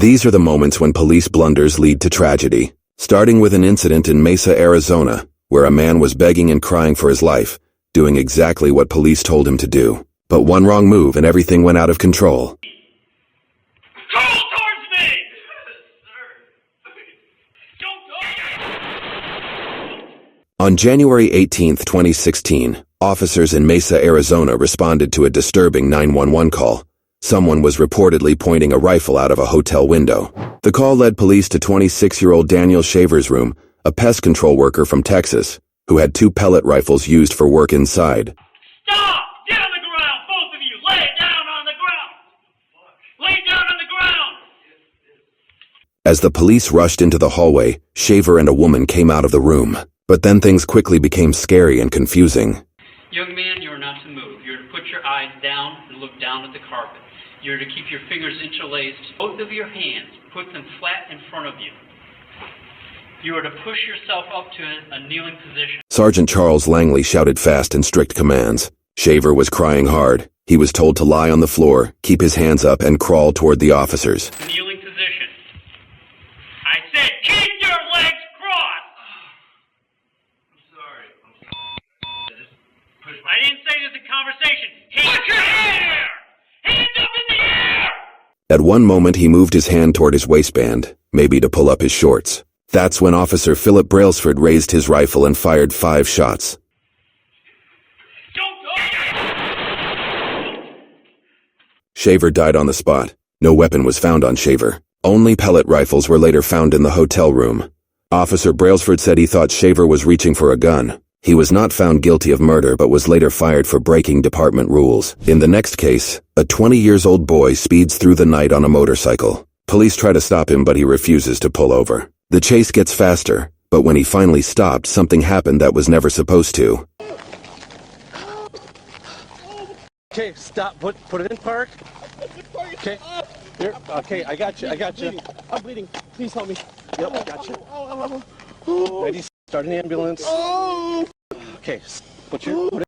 These are the moments when police blunders lead to tragedy, starting with an incident in Mesa, Arizona, where a man was begging and crying for his life, doing exactly what police told him to do. But one wrong move and everything went out of control. Crawl towards me! On January 18, 2016, officers in Mesa, Arizona responded to a disturbing 911 call. Someone was reportedly pointing a rifle out of a hotel window. The call led police to 26-year-old Daniel Shaver's room, a pest control worker from Texas, who had 2 pellet rifles used for work inside. Stop! Get on the ground, both of you! Lay down on the ground! Lay down on the ground! As the police rushed into the hallway, Shaver and a woman came out of the room. But then things quickly became scary and confusing. Young man, you are not to move. You're to put your eyes down and look down at the carpet. You're to keep your fingers interlaced. Both of your hands, put them flat in front of you. You are to push yourself up to a kneeling position. Sergeant Charles Langley shouted fast and strict commands. Shaver was crying hard. He was told to lie on the floor, keep his hands up, and crawl toward the officers. Kneeling position. I said keep your legs crossed! I'm sorry. I didn't say this in conversation. Put your hair! Hands up in the air! At one moment he moved his hand toward his waistband, maybe to pull up his shorts. That's when Officer Philip Brailsford raised his rifle and fired 5 shots. Shaver died on the spot. No weapon was found on Shaver. Only pellet rifles were later found in the hotel room. Officer Brailsford said he thought Shaver was reaching for a gun. He was not found guilty of murder but was later fired for breaking department rules. In the next case, a 20-year-old boy speeds through the night on a motorcycle. Police try to stop him but he refuses to pull over. The chase gets faster, but when he finally stopped, something happened that was never supposed to. Okay, stop. Put it in park. Okay. Here. Okay, I got you. I'm bleeding. Please help me. Yep, I got you. Ready? Start an ambulance. Okay.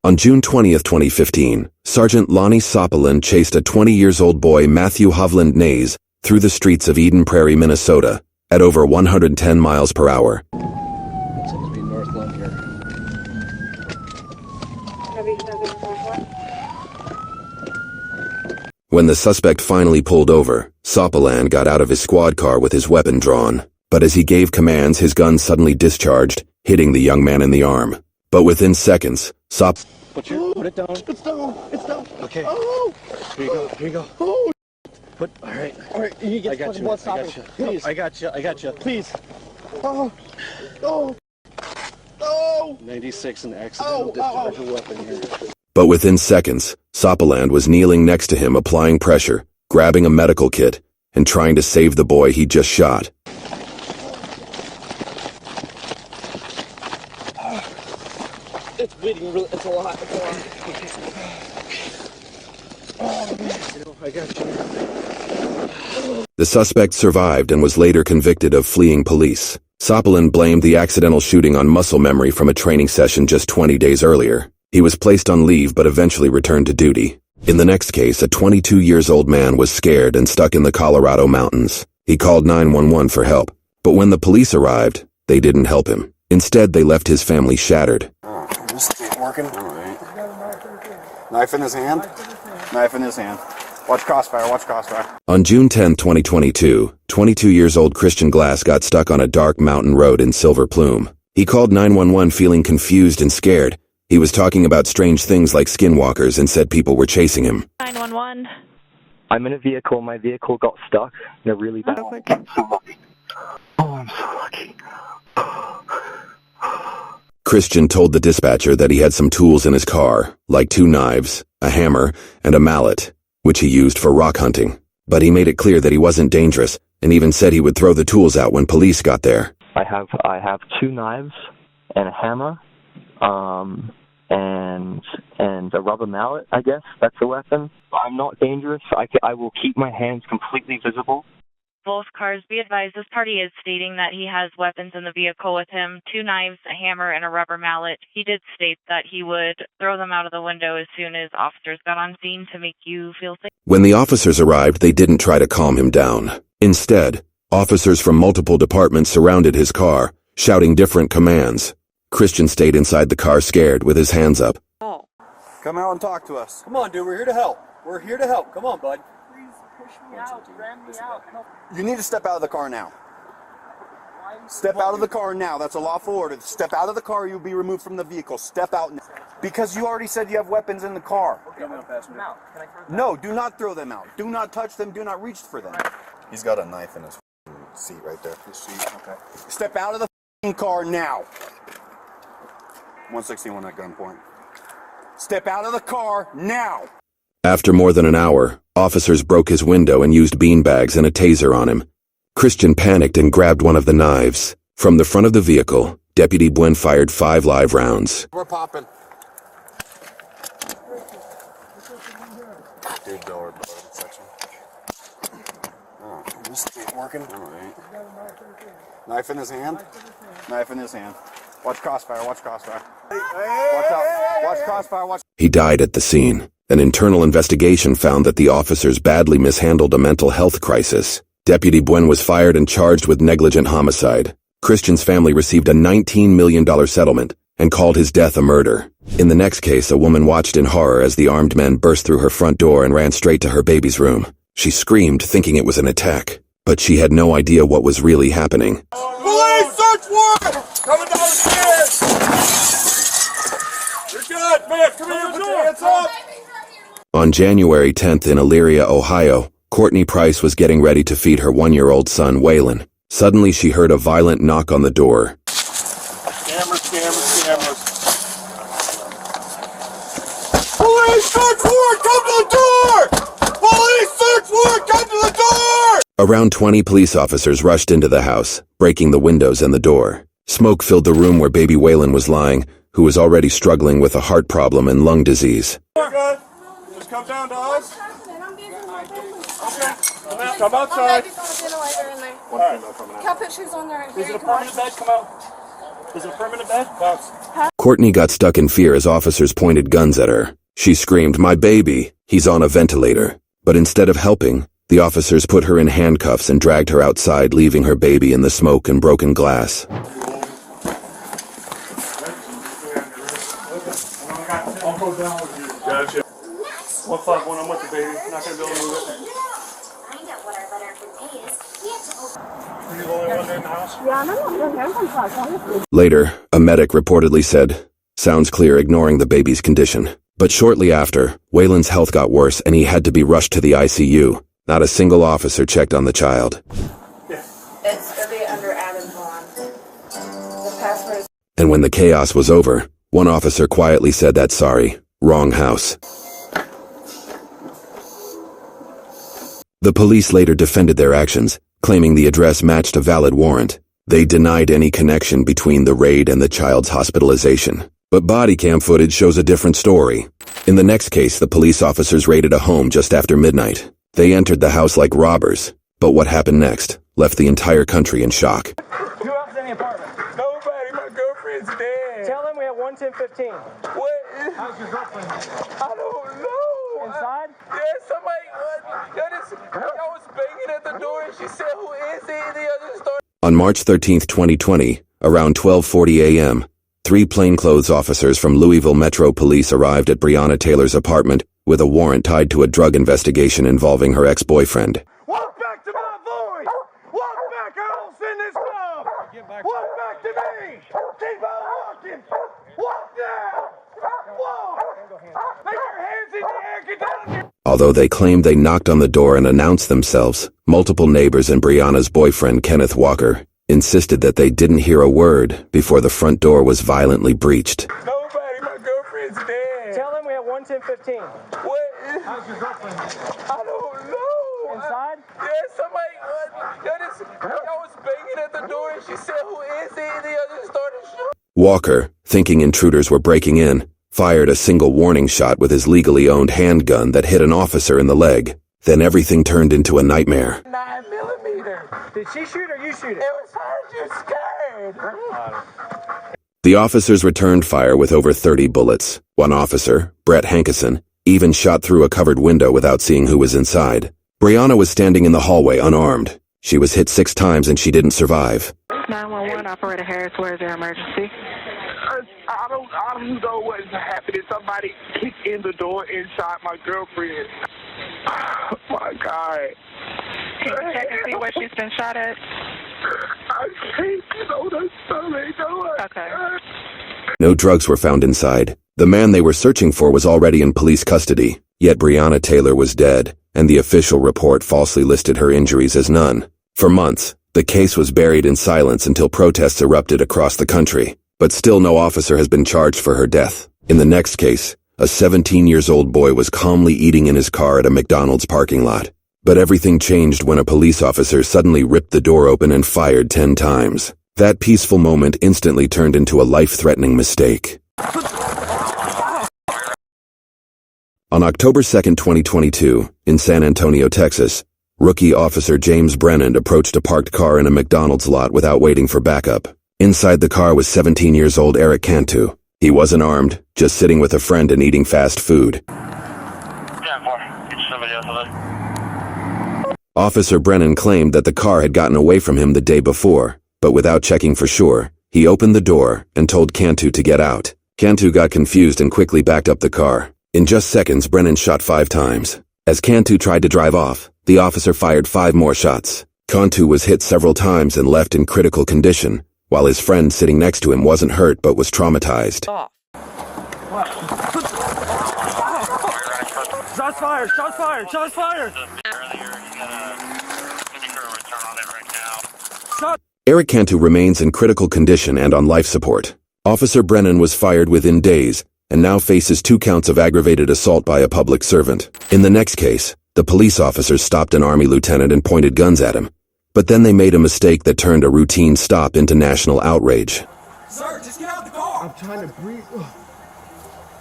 On June 20th, 2015, Sergeant Lonnie Sopelin chased a 20-year-old boy, Matthew Hovland Nays, through the streets of Eden Prairie, Minnesota, at over 110 miles per hour. It's supposed to be North Lund here. When the suspect finally pulled over, Sopelin got out of his squad car with his weapon drawn. But as he gave commands, his gun suddenly discharged, hitting the young man in the arm. But within seconds, Put it down. It's down. It's down. Okay. Oh. Here you go. Oh. All right. You get I got you. blood stopping. Please. I got you. Please. Oh. Oh. Oh. 96 and accidental discharge of weapon here. But within seconds, Sopelin was kneeling next to him, applying pressure, grabbing a medical kit, and trying to save the boy he just shot. It's bleeding. It's a lot. Oh, man. I got you. The suspect survived and was later convicted of fleeing police. Sopelin blamed the accidental shooting on muscle memory from a training session just 20 days earlier. He was placed on leave but eventually returned to duty. In the next case, a 22-year-old man was scared and stuck in the Colorado mountains. He called 911 for help. But when the police arrived, they didn't help him. Instead, they left his family shattered. This ain't working. All right. Knife in his hand. Knife in his hand. Watch crossfire. On June 10, 2022, 22-year-old Christian Glass got stuck on a dark mountain road in Silver Plume. He called 911 feeling confused and scared. He was talking about strange things like skinwalkers and said people were chasing him. 911. I'm in a vehicle. My vehicle got stuck in a really bad... Oh, I'm so lucky. Oh, I'm so lucky. Christian told the dispatcher that he had some tools in his car, like 2 knives, a hammer, and a mallet, which he used for rock hunting. But he made it clear that he wasn't dangerous, and even said he would throw the tools out when police got there. I have 2 knives and a hammer, and a rubber mallet, I guess. That's a weapon. I'm not dangerous. I will keep my hands completely visible. Both cars, be advised, this party is stating that he has weapons in the vehicle with him, 2 knives, a hammer, and a rubber mallet. He did state that he would throw them out of the window as soon as officers got on scene to make you feel safe. When the officers arrived, they didn't try to calm him down. Instead, officers from multiple departments surrounded his car, shouting different commands. Christian stayed inside the car scared, with his hands up. Come out and talk to us. Come on, dude. We're here to help. We're here to help. Come on, bud. Please push me out, ram me out. Help. You need to step out of the car now. Step out of the car now. That's a lawful order. Step out of the car, you'll be removed from the vehicle. Step out now. Because you already said you have weapons in the car. Okay, I'm gonna pass them out. Can I throw them No, do not throw them out. Do not touch them. Do not reach for them. He's got a knife in his seat right there. His seat, okay. Step out of the car now. 161 at gunpoint. Step out of the car now. After more than an hour, officers broke his window and used beanbags and a taser on him. Christian panicked and grabbed one of the knives. From the front of the vehicle, Deputy Buen fired 5 live rounds. We're popping. Dude, door section. Oh, this ain't working. All right. Knife in his hand. Knife in his hand. Watch crossfire. Watch crossfire. Watch out. Watch crossfire. Watch. He died at the scene. An internal investigation found that the officers badly mishandled a mental health crisis. Deputy Buen was fired and charged with negligent homicide. Christian's family received a $19 million settlement and called his death a murder. In the next case, a woman watched in horror as the armed men burst through her front door and ran straight to her baby's room. She screamed, thinking it was an attack, but she had no idea what was really happening. Police search warrant! Coming down the stairs! You're good, man. Come here, put your hands up! On January 10th in Elyria, Ohio, Courtney Price was getting ready to feed her 1-year-old son, Waylon. Suddenly, she heard a violent knock on the door. Cameras. Police search warrant, come to the door! Police search warrant, come to the door! Around 20 police officers rushed into the house, breaking the windows and the door. Smoke filled the room where baby Waylon was lying, who was already struggling with a heart problem and lung disease. You're good. Just come down to us. Okay. Come outside. Cal put shoes on there. Is it a permanent bed? Come out. Is it a permanent bed? Box. Courtney got stuck in fear as officers pointed guns at her. She screamed, "My baby! He's on a ventilator." But instead of helping, the officers put her in handcuffs and dragged her outside, leaving her baby in the smoke and broken glass. I'll go down with you. Gotcha. 151, I'm with the baby. Not gonna be able to move it. Are you the only one in the house? Later, a medic reportedly said, "Sounds clear," ignoring the baby's condition. But shortly after, Waylon's health got worse and he had to be rushed to the ICU. Not a single officer checked on the child. It's going to be under Adam Vaughn. The password is... And when the chaos was over, one officer quietly said that sorry, wrong house. The police later defended their actions, claiming the address matched a valid warrant. They denied any connection between the raid and the child's hospitalization. But bodycam footage shows a different story. In the next case, the police officers raided a home just after midnight. They entered the house like robbers. But what happened next left the entire country in shock. Who else is in the apartment? Nobody. My girlfriend's dead. Tell them we have 11015. What? How's your girlfriend? I don't know. Inside? Yeah, somebody. I was banging at the door and she said, "Who is it?" The other started. On March 13, 2020, around 12:40 a.m., 3 plainclothes officers from Louisville Metro Police arrived at Breonna Taylor's apartment with a warrant tied to a drug investigation involving her ex-boyfriend. Walk back to my voice! Walk back, I don't send this stuff! Walk back to me! Keep on walking! Walk now! Walk! Make your hands in the air, get down here! Although they claimed they knocked on the door and announced themselves, multiple neighbors and Breonna's boyfriend, Kenneth Walker, insisted that they didn't hear a word before the front door was violently breached. Nobody, my girlfriend's dead. Tell them we have 11015. What? How's your girlfriend? I don't know. Inside? Yeah, somebody. I was banging at the door and she said, "Who is it?" The other started shooting. Walker, thinking intruders were breaking in, fired a single warning shot with his legally owned handgun that hit an officer in the leg. Then everything turned into a nightmare. 9mm. Did she shoot or you shoot it? It was her. You're scared. The officers returned fire with over 30 bullets. One officer, Brett Hankison, even shot through a covered window without seeing who was inside. Breonna was standing in the hallway unarmed. She was hit 6 times and she didn't survive. 911, Operator Harris, where is your emergency? I don't know what's happening. Somebody kicked in the door and shot my girlfriend. Oh my God. Can you check and see where she's been shot at? I can't know the stomach. Okay. No drugs were found inside. The man they were searching for was already in police custody, yet Breonna Taylor was dead, and the official report falsely listed her injuries as none. For months, the case was buried in silence until protests erupted across the country, but still no officer has been charged for her death. In the next case, a 17-year-old boy was calmly eating in his car at a McDonald's parking lot. But everything changed when a police officer suddenly ripped the door open and fired 10 times. That peaceful moment instantly turned into a life-threatening mistake. On October 2, 2022, in San Antonio, Texas, rookie officer James Brennan approached a parked car in a McDonald's lot without waiting for backup. Inside the car was 17-year-old Eric Cantu. He wasn't armed, just sitting with a friend and eating fast food. Officer Brennan claimed that the car had gotten away from him the day before, but without checking for sure, he opened the door and told Cantu to get out. Cantu got confused and quickly backed up the car. In just seconds, Brennan shot 5 times. As Cantu tried to drive off, the officer fired 5 more shots. Cantu was hit several times and left in critical condition, while his friend sitting next to him wasn't hurt but was traumatized. Shots fired! Shots fired! Shots fired! Eric Cantu remains in critical condition and on life support. Officer Brennan was fired within days and now faces 2 counts of aggravated assault by a public servant. In the next case, the police officers stopped an Army lieutenant and pointed guns at him. But then they made a mistake that turned a routine stop into national outrage. Sir, just get out of the car. I'm trying to breathe.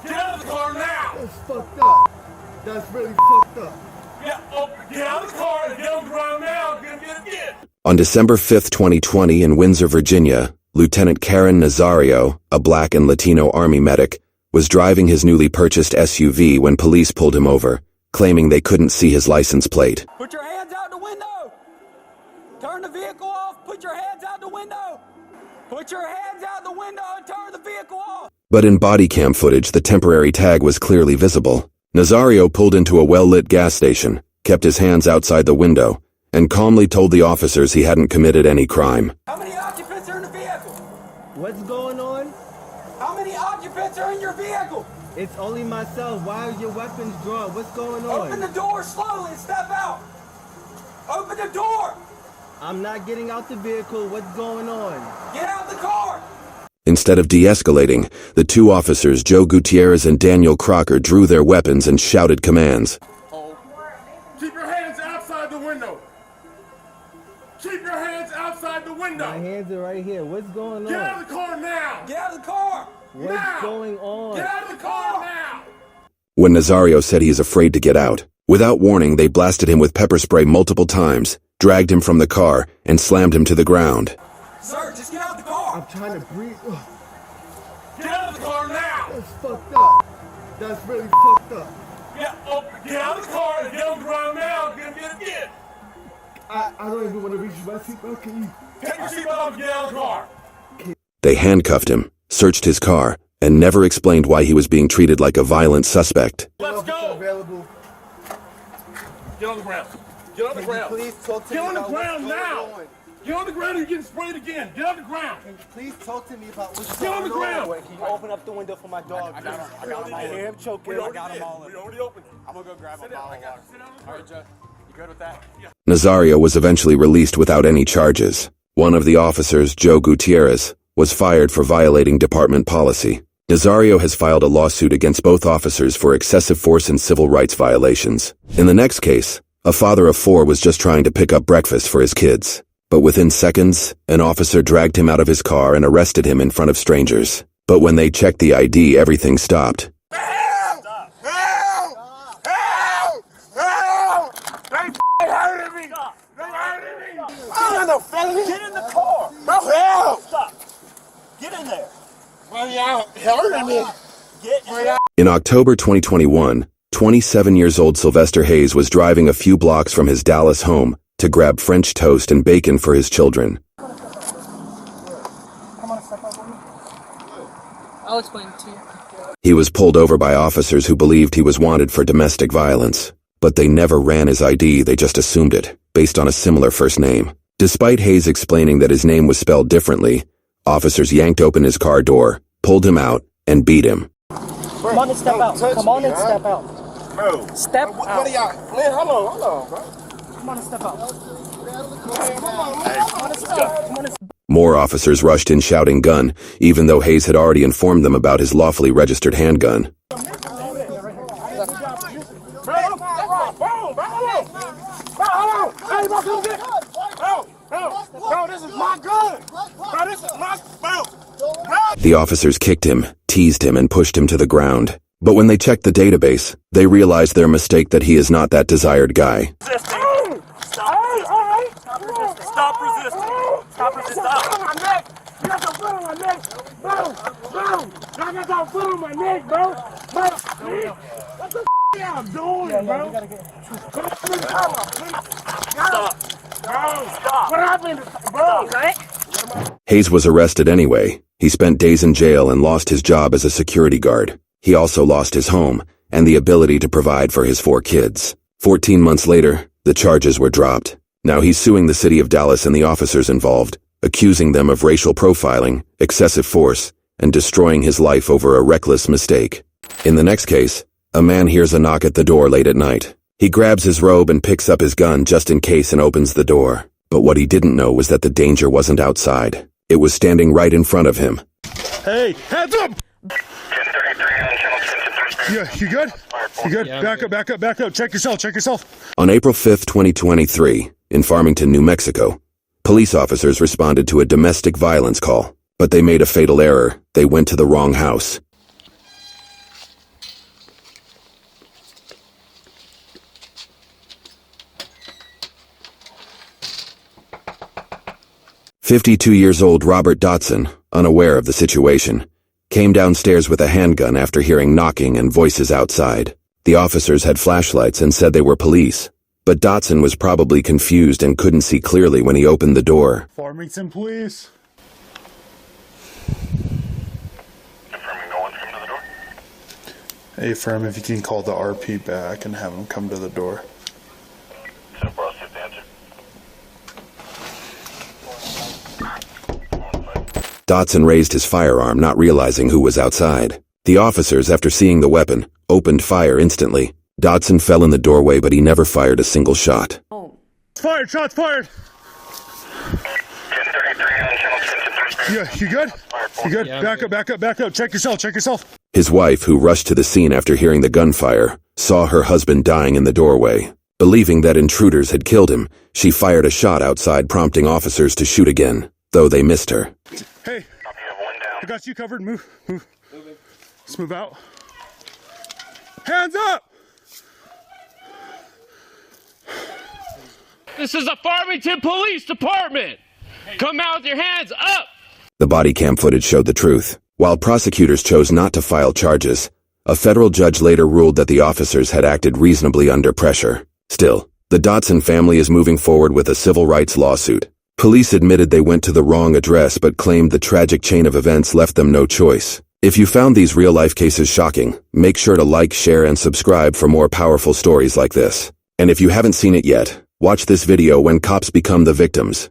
Get out of the car now. That's fucked up. That's really fucked up. Get out of the car and get on the ground now. Get. On December 5, 2020, in Windsor, Virginia, Lieutenant Karen Nazario, a Black and Latino Army medic, was driving his newly purchased SUV when police pulled him over, claiming they couldn't see his license plate. Put your hands out the window. Turn the vehicle off. Put your hands out the window. Put your hands out the window and turn the vehicle off. But in bodycam footage, the temporary tag was clearly visible. Nazario pulled into a well-lit gas station, kept his hands outside the window, and calmly told the officers he hadn't committed any crime. How many occupants are in the vehicle? What's going on? How many occupants are in your vehicle? It's only myself. Why are your weapons drawn? What's going on? Open the door slowly and step out. Open the door. I'm not getting out the vehicle. What's going on? Get out the car. Instead of de-escalating, the 2 officers, Joe Gutierrez and Daniel Crocker, drew their weapons and shouted commands. Keep your hands outside the window. Keep your hands outside the window. My hands are right here. What's going on? Get out of the car now. Get out of the car. What's now. going on? Get out of the car now. When Nazario said he is afraid to get out, without warning, they blasted him with pepper spray multiple times, dragged him from the car, and slammed him to the ground. Sir, just get out of the car. I'm trying to breathe. Get out of the car now. That's fucked up. That's really fucked up. Get out of the car and get on the ground now. Get. I don't even want to reach my seatbelt. Can you? Take your seatbelt off and get out of the car. They handcuffed him, searched his car, and never explained why he was being treated like a violent suspect. Let's go. Available. Get on the ground. Get on the ground. Please talk to Get me on the about ground what's now. going on. Get on the ground or you're getting sprayed again. Get on the ground. Can you please talk to me about what's Get on going the ground. on? Can you open up the window for my dog? I got him. I hear him choking. I got him all in. We already opened it. I'm gonna go grab a bottle of water. All right, Joe. You good with that? Yeah. Nazario was eventually released without any charges. One of the officers, Joe Gutierrez, was fired for violating department policy. Nazario has filed a lawsuit against both officers for excessive force and civil rights violations. In the next case, a father of 4 was just trying to pick up breakfast for his kids. But within seconds, an officer dragged him out of his car and arrested him in front of strangers. But when they checked the ID, everything stopped. Help! Help! Help! Help! They hurting me! They hurting me! I'm in the felony! Get in the car! Bro, help! Stop! Get in there! Bro, y'all hurting me! Get in there! In October 2021, 27-year-old Sylvester Hayes was driving a few blocks from his Dallas home to grab French toast and bacon for his children. I'll explain it to you. He was pulled over by officers who believed he was wanted for domestic violence. But they never ran his ID, they just assumed it, based on a similar first name. Despite Hayes explaining that his name was spelled differently, officers yanked open his car door, pulled him out, and beat him. Come on and step out. Come on and step out. Bro. Step out. What are y'all? Man, hold on, bro. Come on and step out. Come on and step. More officers rushed in shouting gun, even though Hayes had already informed them about his lawfully registered handgun. Bro, this is my gun. Bro, this is my bro. The officers kicked him, teased him, and pushed him to the ground. But when they checked the database, they realized their mistake that he is not that desired guy. Stop resisting. Stop resisting. Stop. On my neck. You got some foot on my neck. Bro. I got some foot on my neck, bro. What the I'm doing, bro? Stop. Bro, stop. What happened? Bro. Hayes was arrested anyway. He spent days in jail and lost his job as a security guard. He also lost his home and the ability to provide for his 4 kids. 14 months later, the charges were dropped. Now he's suing the city of Dallas and the officers involved, accusing them of racial profiling, excessive force, and destroying his life over a reckless mistake. In the next case, a man hears a knock at the door late at night. He grabs his robe and picks up his gun just in case and opens the door. But what he didn't know was that the danger wasn't outside. It was standing right in front of him. Hey, hands up! Yeah, you good? You good? Yeah, back up. Check yourself. On April 5th, 2023, in Farmington, New Mexico, police officers responded to a domestic violence call, but they made a fatal error. They went to the wrong house. "52-years-old Robert Dotson, unaware of the situation, came downstairs with a handgun after hearing knocking and voices outside. The officers had flashlights and said they were police, but Dotson was probably confused and couldn't see clearly when he opened the door. Farmington Police. Confirming no one's come to the door? Hey, firm, if you can call the RP back and have him come to the door. So, bro, see if they answer. Dotson raised his firearm, not realizing who was outside. The officers, after seeing the weapon, opened fire instantly. Dotson fell in the doorway, but he never fired a single shot. Shots fired! Yeah, you good? You good? Yeah, back up. Check yourself. His wife, who rushed to the scene after hearing the gunfire, saw her husband dying in the doorway. Believing that intruders had killed him, she fired a shot outside, prompting officers to shoot again, though they missed her. Hey, I got you covered. Move. Let's move out. Hands up! This is the Farmington Police Department! Come out with your hands up! The body cam footage showed the truth. While prosecutors chose not to file charges, a federal judge later ruled that the officers had acted reasonably under pressure. Still, the Dotson family is moving forward with a civil rights lawsuit. Police admitted they went to the wrong address but claimed the tragic chain of events left them no choice. If you found these real-life cases shocking, make sure to like, share, and subscribe for more powerful stories like this. And if you haven't seen it yet, watch this video when cops become the victims.